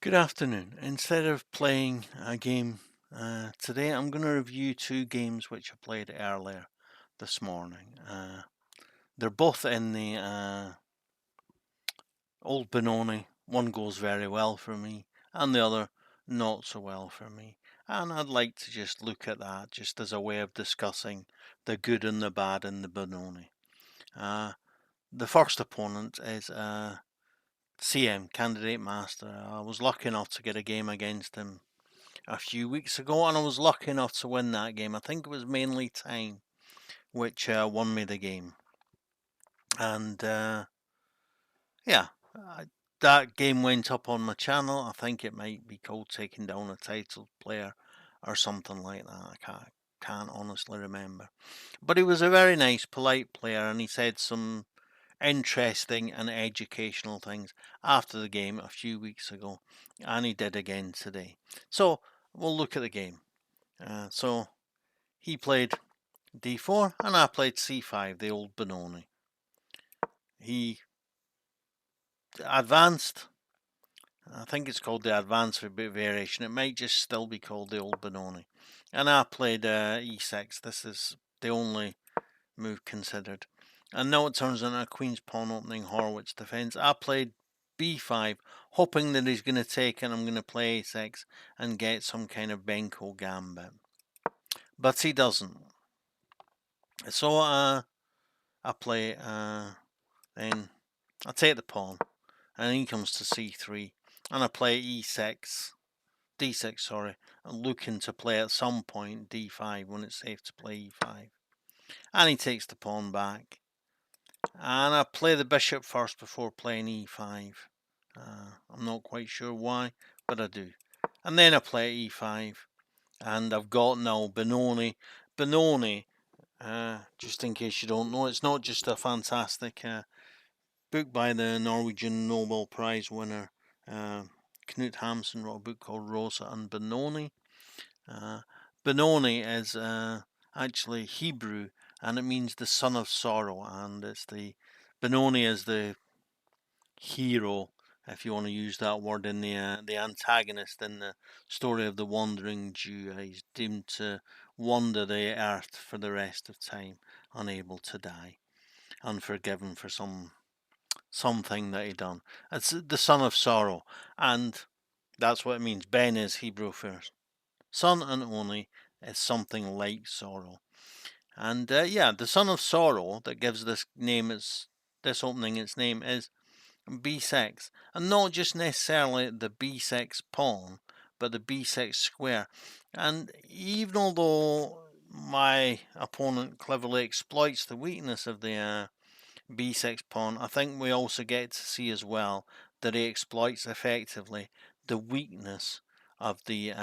Good afternoon. Instead of playing a game today, I'm going to review two games which I played earlier this morning. They're both in the Old Benoni. One goes very well for me, and the other not so well for me. And I'd like to just look at that just as a way of discussing the good and the bad in the Benoni. The first opponent is CM, Candidate Master. I was lucky enough to get a game against him a few weeks ago, and I was lucky enough to win that game. I think it was mainly time which won me the game, and yeah, that game went up on my channel. I think it might be called Taking Down a Titled Player or something like that. I can't honestly remember, but he was a very nice, polite player, and he said some interesting and educational things after the game a few weeks ago, and he did again today. So we'll look at the game. So he played d4 and I played c5, the Old Benoni. He advanced. I think it's called the advanced variation. It might just still be called the Old Benoni. And I played e6. This is the only move considered. And now it turns into a queen's pawn opening Horwitz defense. I played b5, hoping that he's going to take and I'm going to play a6 and get some kind of Benko gambit. But he doesn't. So I play, then I take the pawn, and he comes to c3, and I play e6, d6, sorry, and looking to play at some point d5 when it's safe to play e5. And he takes the pawn back, and I play the bishop first before playing e5. I'm not quite sure why, but I do. And then I play e5, and I've got now Benoni. Benoni, just in case you don't know, it's not just a fantastic book by the Norwegian Nobel Prize winner Knut Hamsun, wrote a book called Rosa and Benoni. Benoni is actually Hebrew, and it means the son of sorrow, and it's the Benoni is the hero, if you want to use that word, in the antagonist in the story of the wandering Jew. He's doomed to wander the earth for the rest of time, unable to die, unforgiven for something that he done. It's the son of sorrow, and that's what it means. Ben is Hebrew for son, and Oni is something like sorrow. And yeah, the son of sorrow that gives this opening its name is b6, and not just necessarily the b6 pawn, but the b6 square. And even although my opponent cleverly exploits the weakness of the b6 pawn, I think we also get to see as well that he exploits effectively the weakness of the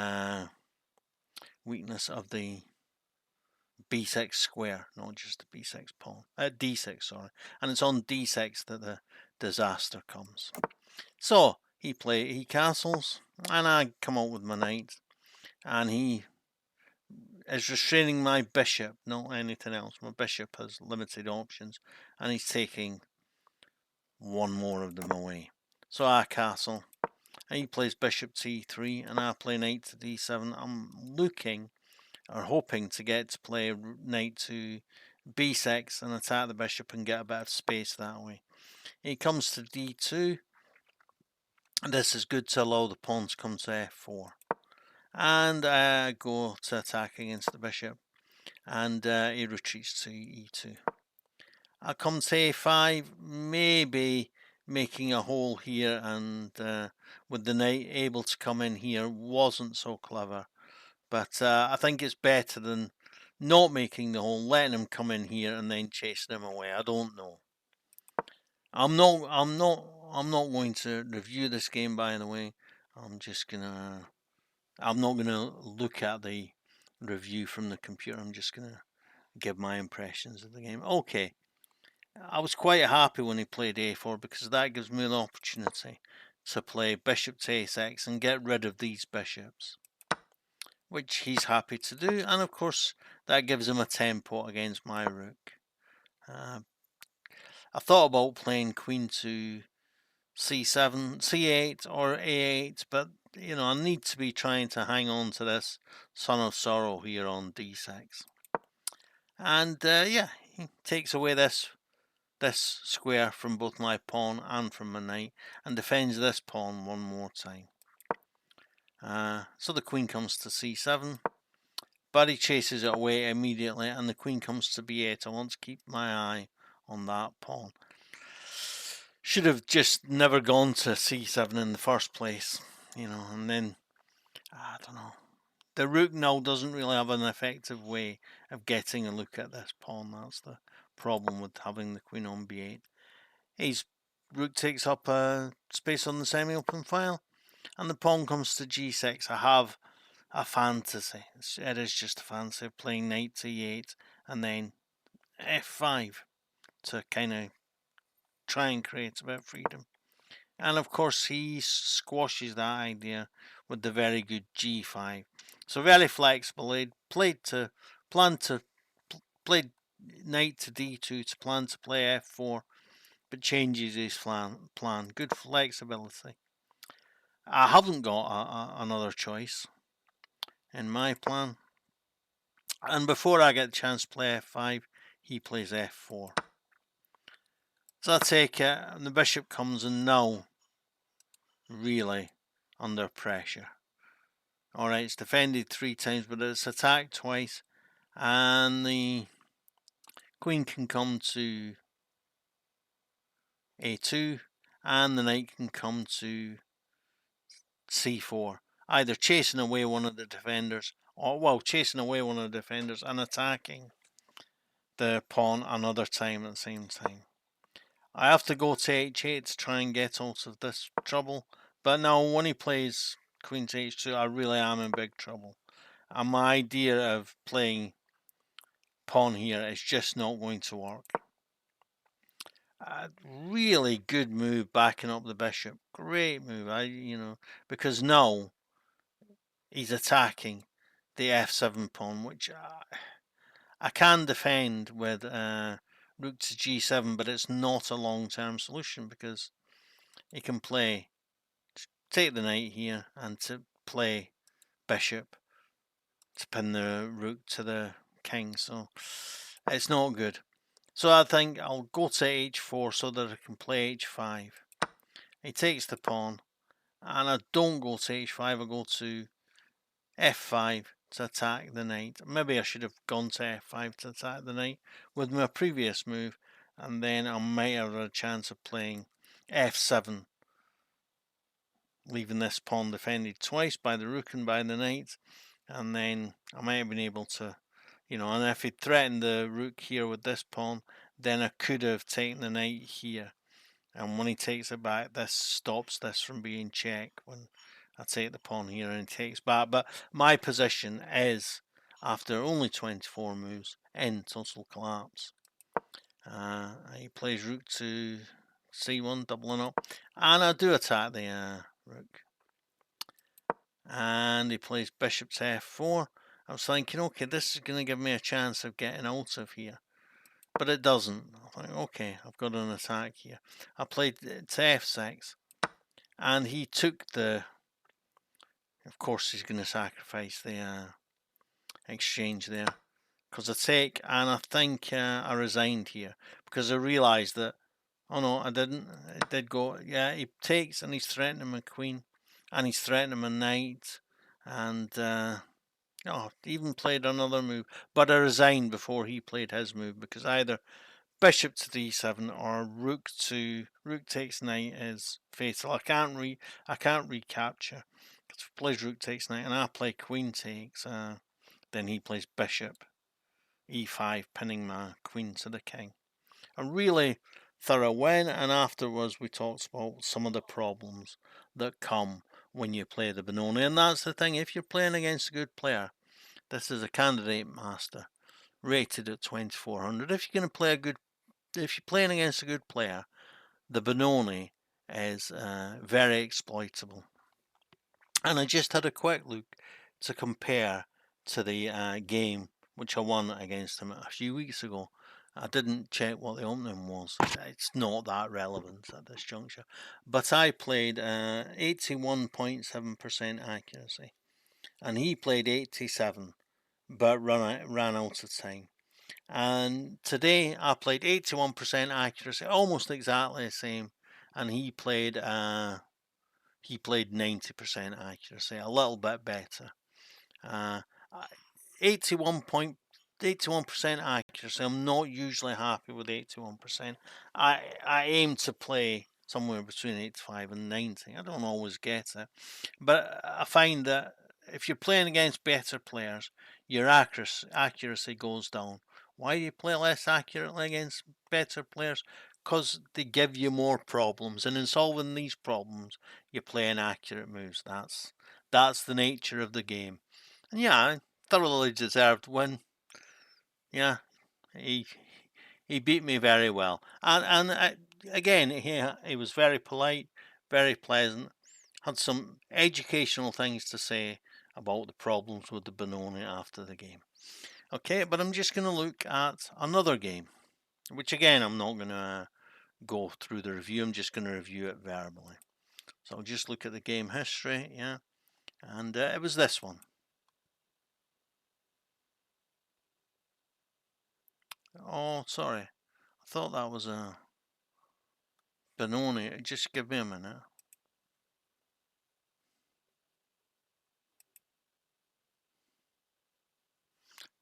b6 square, not just the b6 pawn, d6, sorry, and it's on d6 that the disaster comes. So he castles, and I come out with my knight, and he is restraining my bishop, not anything else. My bishop has limited options, and he's taking one more of them away. So I castle, and he plays bishop c3, and I play knight to d7. I'm looking or hoping to get to play knight to b6 and attack the bishop and get a bit of space that way. He comes to d2. This is good to allow the pawn to come to f4. And I go to attack against the bishop, and he retreats to e2. I come to a5, maybe making a hole here, and with the knight able to come in here wasn't so clever. But I think it's better than not making the hole, letting him come in here and then chasing him away. I don't know. I'm not going to review this game, by the way. I'm not gonna look at the review from the computer. I'm just gonna give my impressions of the game. Okay. I was quite happy when he played a4 because that gives me the opportunity to play bishop to a6 and get rid of these bishops, which he's happy to do, and of course that gives him a tempo against my rook. I thought about playing queen to c7, c8 or a8, but I need to be trying to hang on to this Son of Sorrow here on d6. And yeah, he takes away this square from both my pawn and from my knight, and defends this pawn one more time. So the queen comes to c7, but he chases it away immediately, and the queen comes to b8. I want to keep my eye on that pawn. Should have just never gone to c7 in the first place, and then, I don't know. The rook now doesn't really have an effective way of getting a look at this pawn. That's the problem with having the queen on b8. His rook takes up a space on the semi-open file, and the pawn comes to g6. I have a fantasy. It is just a fantasy of playing knight to e8 and then f5 to kind of try and create a bit of freedom. And of course he squashes that idea with the very good g5. So very flexible. He played knight to d2 to plan to play f4, but changes his plan. Good flexibility. I haven't got another choice in my plan. And before I get the chance to play f5, he plays f4. So I take it, and the bishop comes in now, really under pressure. Alright, it's defended 3 times, but it's attacked twice, and the queen can come to a2, and the knight can come to c4, either chasing away one of the defenders, chasing away one of the defenders and attacking the pawn another time at the same time. I have to go to h8 to try and get out of this trouble, but now when he plays queen to h2, I really am in big trouble. And my idea of playing pawn here is just not going to work. A really good move backing up the bishop. Great move, because now he's attacking the f7 pawn, which I can defend with rook to g7, but it's not a long-term solution because he can take the knight here and to play bishop to pin the rook to the king, so it's not good. So I think I'll go to h4 so that I can play h5. He takes the pawn, and I don't go to h5, I go to f5 to attack the knight. Maybe I should have gone to f5 to attack the knight with my previous move, and then I might have a chance of playing f7, leaving this pawn defended twice by the rook and by the knight, and then I might have been able to, and if he threatened the rook here with this pawn, then I could have taken the knight here, and when he takes it back, this stops this from being checked when I take the pawn here and he takes back. But my position is, after only 24 moves, in total collapse. He plays rook to c1, doubling up, and I do attack the rook. And he plays bishop to f4. I was thinking, okay, this is going to give me a chance of getting out of here. But it doesn't. I think, okay, I've got an attack here. I played to f6. And he took of course he's going to sacrifice the exchange there. Because I take, and I think I resigned here. Because I realised that, oh no, I didn't. It did go, yeah, he takes and he's threatening my queen. And he's threatening my knight. And, even played another move. But I resigned before he played his move. Because either bishop to d7 or rook takes knight is fatal. I can't recapture. Because if he plays rook takes knight and I play queen takes, then he plays bishop e5, pinning my queen to the king. A really thorough win, and afterwards we talked about some of the problems that come when you play the Benoni. And that's the thing, if you're playing against a good player, this is a candidate master rated at 2400. If you're playing against a good player, the Benoni is very exploitable. And I just had a quick look to compare to the game which I won against him a few weeks ago. I didn't check what the opening was. It's not that relevant at this juncture. But I played 81.7% accuracy. And he played 87, but ran out of time. And today I played 81% accuracy, almost exactly the same. And he played 90% accuracy, a little bit better. 81% accuracy. I'm not usually happy with 81%. I aim to play somewhere between 85 and 90. I don't always get it, but I find that if you're playing against better players, your accuracy goes down. Why do you play less accurately against better players? Because they give you more problems, and in solving these problems, you play inaccurate moves. That's the nature of the game. And yeah, thoroughly deserved win. Yeah, he he beat me very well, and again he was very polite, very pleasant, had some educational things to say about the problems with the Benoni after the game. Okay, but I'm just going to look at another game, which again I'm not going to go through the review. I'm just going to review it verbally. So I'll just look at the game history, yeah, and it was this one. Oh, sorry. I thought that was a Benoni. Just give me a minute.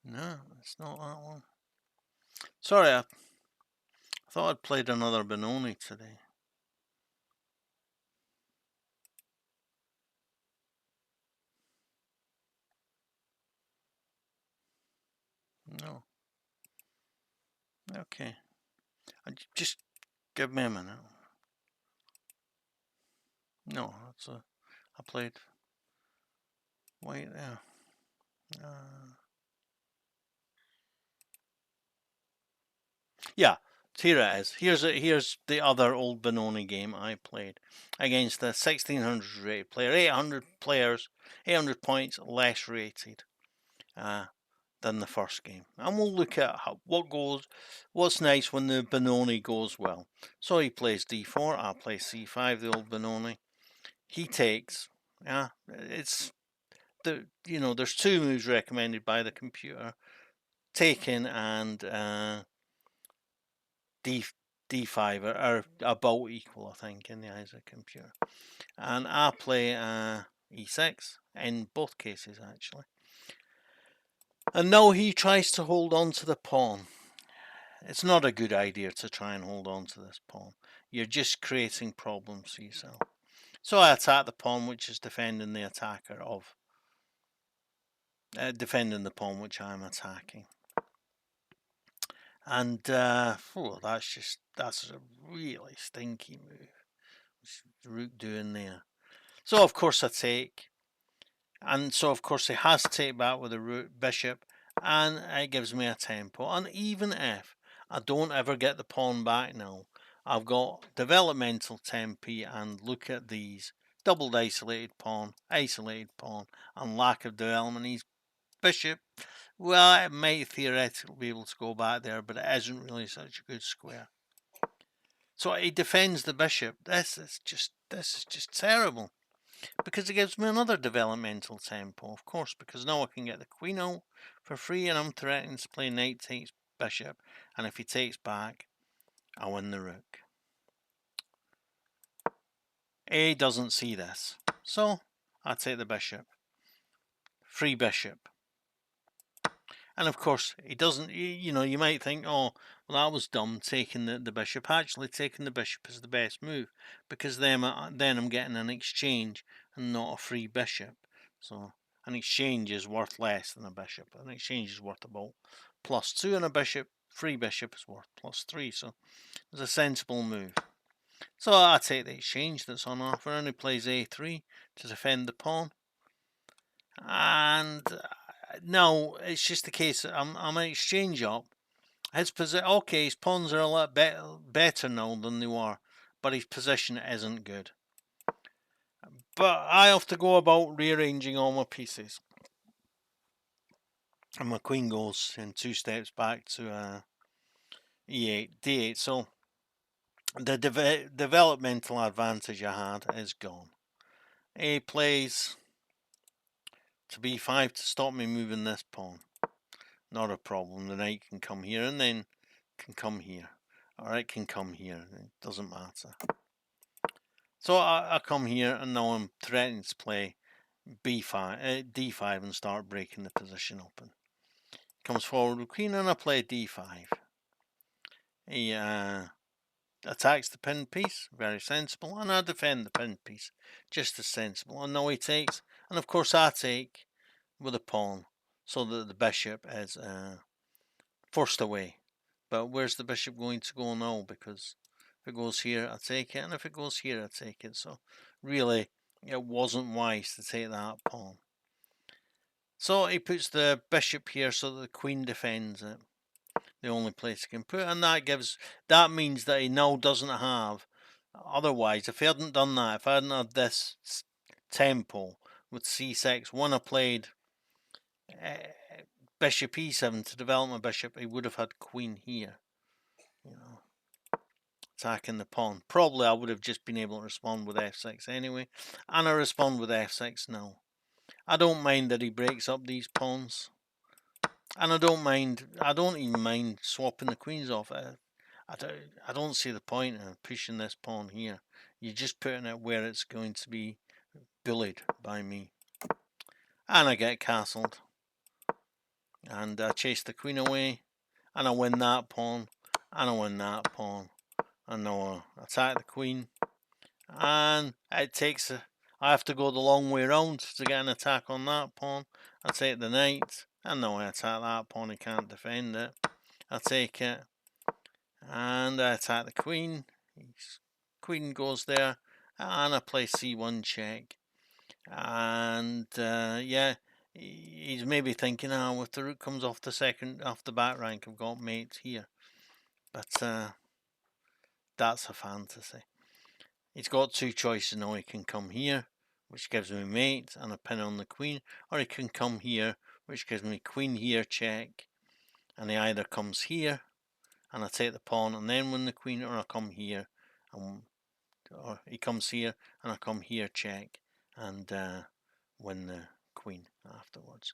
No, it's not that one. Sorry, I thought I'd played another Benoni today. No. Okay. Just give me a minute. No, I played white there. Yeah, here it is. Here's the other Old Benoni game I played against a 1600 rated player, 800 players, 800 points less rated than the first game, and we'll look at what's nice when the Benoni goes well. So he plays d4, I play c5, the Old Benoni. He takes. Yeah, it's there's two moves recommended by the computer: taking and d5 are about equal, I think, in the eyes of the computer. And I play e6 in both cases, actually. And now he tries to hold on to the pawn. It's not a good idea to try and hold on to this pawn. You're just creating problems for yourself. So I attack the pawn, which is defending the attacker of defending the pawn which I'm attacking. And that's a really stinky move. What's Rook doing there? So of course I take, and so of course he has to take back with the rook bishop, and it gives me a tempo. And even if I don't ever get the pawn back now, I've got developmental tempi, and look at these: doubled isolated pawn, and lack of development. He's bishop. Well, it might theoretically be able to go back there, but it isn't really such a good square. So he defends the bishop. This is just terrible, because it gives me another developmental tempo, of course, because now I can get the queen out for free, and I'm threatening to play knight takes bishop, and if he takes back, I win the rook. A doesn't see this, so I take the bishop. Free bishop. And of course, he doesn't, you might think, oh, well, that was dumb, taking the bishop. Actually, taking the bishop is the best move, because then I'm getting an exchange and not a free bishop. So an exchange is worth less than a bishop. An exchange is worth about +2, and a free bishop is worth +3. So it's a sensible move. So I take the exchange that's on offer, and he plays a3 to defend the pawn. And no, it's just the case. I'm an exchange up. His his pawns are a lot better now than they were, but his position isn't good. But I have to go about rearranging all my pieces, and my queen goes in 2 steps back to e8, d8. So the developmental advantage I had is gone. He plays to b5 to stop me moving this pawn. Not a problem. The knight can come here and then can come here. Or it can come here. It doesn't matter. So I come here and now I'm threatening to play b5, d5 and start breaking the position open. Comes forward with queen and I play d5. He attacks the pinned piece, very sensible, and I defend the pinned piece, just as sensible. And now he takes, and of course I take with a pawn, so that the bishop is forced away. But where's the bishop going to go now? Because if it goes here, I take it, and if it goes here, I take it. So really, it wasn't wise to take that pawn. So he puts the bishop here so that the queen defends it. The only place he can put, and that means that he now doesn't have. Otherwise, if he hadn't done that, if I hadn't had this tempo with c6, when I played bishop e7 to develop my bishop, he would have had queen here, attacking the pawn. Probably I would have just been able to respond with f6 anyway, and I respond with f6 now. I don't mind that he breaks up these pawns, and I don't even mind swapping the queens off. I don't see the point in pushing this pawn here. You're just putting it where it's going to be bullied by me. And I get castled. And I chase the queen away. And I win that pawn. And I win that pawn. And now I attack the queen. And it takes I have to go the long way around to get an attack on that pawn. I take the knight. And now I attack that pawn. He can't defend it. I take it. And I attack the queen. Queen goes there, and I play c1 check. And yeah, he's maybe thinking, if the rook comes off the back rank, I've got mates here. But that's a fantasy. He's got two choices now. He can come here, which gives me mate and a pin on the queen, or he can come here, which gives me queen here check. And he either comes here, and I take the pawn and then win the queen, or I come here and or he comes here and I come here check and win the queen afterwards.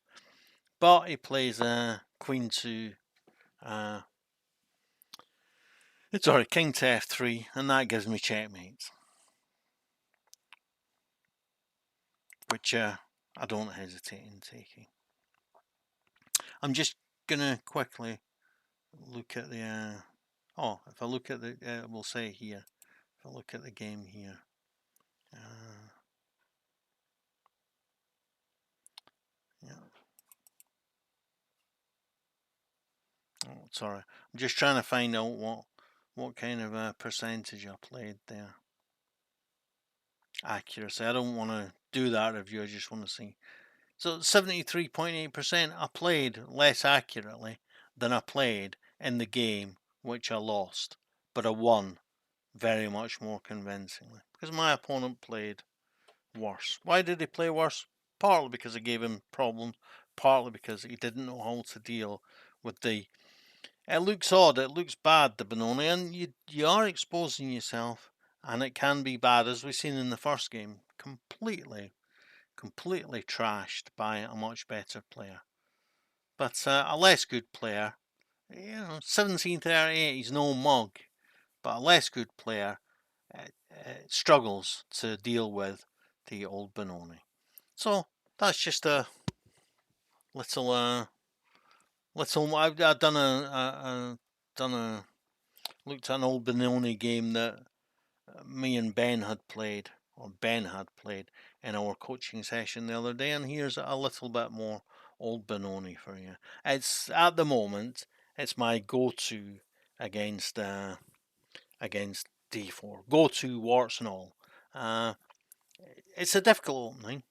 But he plays queen to king to f3, and that gives me checkmate, which I don't hesitate in taking. I'm just gonna quickly look at the if I look at the we'll say here, if I look at the game here, yeah. Oh, sorry, I'm just trying to find out what kind of a percentage I played there. Accuracy. I don't want to do that review. I just want to see. So 73.8%. I played less accurately than I played in the game which I lost, but I won very much more convincingly because my opponent played worse. Why did he play worse? Partly because I gave him problems, partly because he didn't know how to deal with the. It looks odd, it looks bad, the Benoni, and you are exposing yourself, and it can be bad, as we've seen in the first game, completely trashed by a much better player. But a less good player, 1738, he's no mug, but a less good player struggles to deal with the Old Benoni. So that's just a little I've done looked at an Old Benoni game that me and Ben had played in our coaching session the other day, and here's a little bit more Old Benoni for you. It's at the moment it's my go-to against d4, go-to warts and all. It's a difficult opening,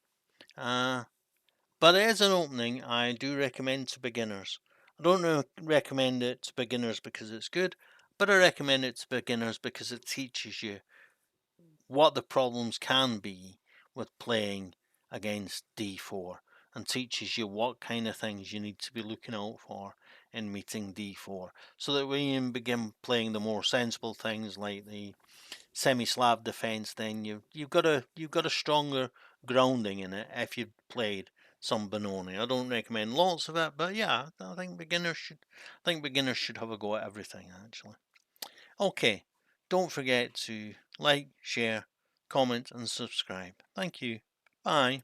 but it is an opening I do recommend to beginners. I don't recommend it to beginners because it's good, but I recommend it to beginners because it teaches you what the problems can be with playing against d4 and teaches you what kind of things you need to be looking out for in meeting d4, so that when you begin playing the more sensible things like the semi-Slav defense, then you've got a stronger grounding in it if you've played some Benoni. I don't recommend lots of it, but yeah, I think beginners should have a go at everything actually. Okay, don't forget to like, share, comment, and subscribe. Thank you. Bye.